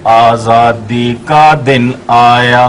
آزادی کا دن آیا،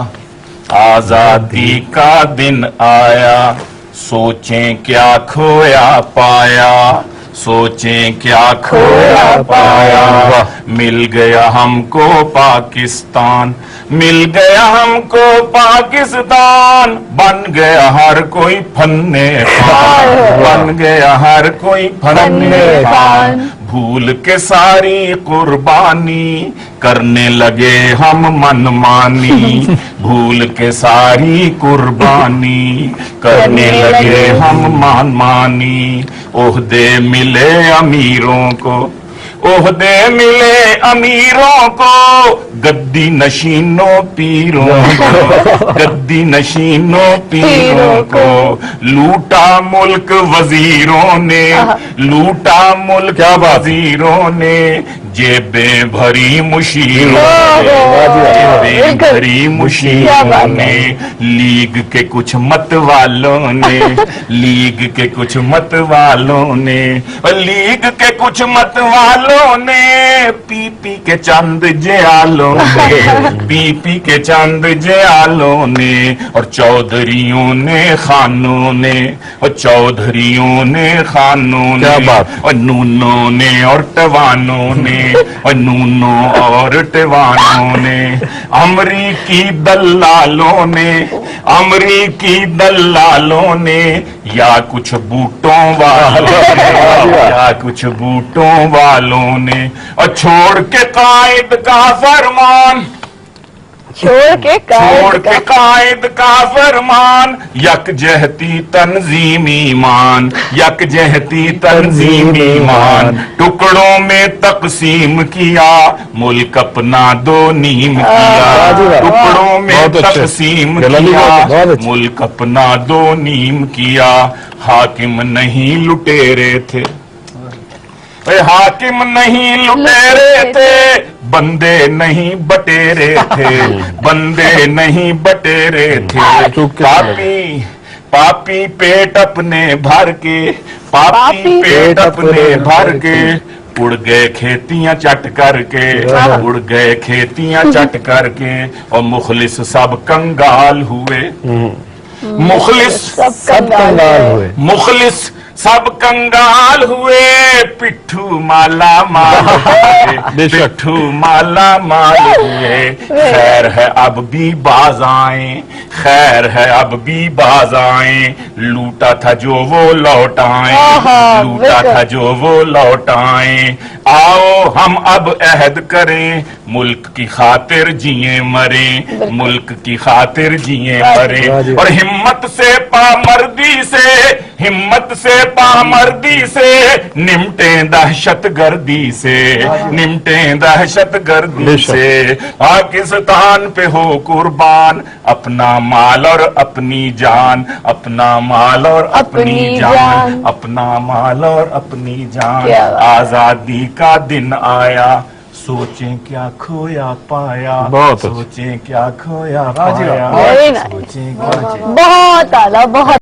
آزادی کا دن آیا، سوچیں کیا کھویا پایا، سوچیں کیا کھویا پایا، مل گیا ہم کو پاکستان، مل گیا ہم کو پاکستان، بن گیا ہر کوئی فن خان، بن گیا ہر کوئی فن خان، بھول کے ساری قربانی کرنے لگے ہم من مانی، بھول کے ساری قربانی کرنے لگے ہم من مانی، عہدے ملے امیروں کو، عہدے ملے امیروں کو، گدی نشینوں پیروں کو، گدی نشینوں پیروں کو، لوٹا ملک وزیروں نے، لوٹا ملک وزیروں نے، جیبیں بھری مشیروں نے، جیبیں بھری مشیروں نے، لیگ کے کچھ مت والوں نے، لیگ کے کچھ مت والوں نے، لیگ کے کچھ مت والوں نے، پی پی کے چند جیالوں نے، پی پی کے چند جیالوں نے، اور چودھریوں نے خانوں نے، اور چودھریوں نے خانوں نے، اور نونوں نے اور ٹوانوں نے، اور نونوں اور ٹوانوں نے، امریکی دلالوں نے، امریکی دلالوں نے، یا کچھ بوٹوں والوں نے، یا کچھ بوٹوں والوں نے، اور چھوڑ کے قائد کا فرمان، چھوڑ کے قائد کا فرمان، یک جہتی تنظیم ایمان، یک جہتی تنظیم ایمان، ٹکڑوں میں تقسیم کیا، ملک اپنا دو نیم کیا، ٹکڑوں میں تقسیم کیا، ملک اپنا دو نیم کیا، حاکم نہیں لٹیرے تھے، حاکم نہیں لٹیرے تھے، بندے نہیں بٹیرے تھے، بندے نہیں بٹیرے تھے، پاپی پاپی پیٹ اپنے بھر کے، پاپی پیٹ اپنے بھر کے، اڑ گئے کھیتیاں چٹ کر کے، اڑ گئے کھیتیاں چٹ کر کے، اور مخلص سب کنگال ہوئے، مخلص سب کنگال ہوئے، مخلص سب کنگال ہوئے، پٹھو مالا مال ہوئے، پٹھو مالا مال ہوئے، خیر ہے اب بھی باز آئیں، خیر ہے اب بھی باز آئیں، لوٹا تھا جو وہ لوٹ آئیں، لوٹا تھا جو وہ لوٹ آئیں، آؤ ہم اب عہد کریں، ملک کی خاطر جییں مریں، ملک کی خاطر جییں مریں، اور ہمت سے پامردی سے، ہمت سے پامردی سے، نمٹیں دہشت گردی سے، نمٹیں دہشت گردی سے، پاکستان پہ ہو قربان اپنا مال اور اپنی جان، اپنا مال اور اپنی جان، اپنا مال اور اپنی جان، آزادی کا دن آیا، سوچیں کیا کھویا پایا، سوچیں کیا کھویا پایا، بہت اعلیٰ، بہت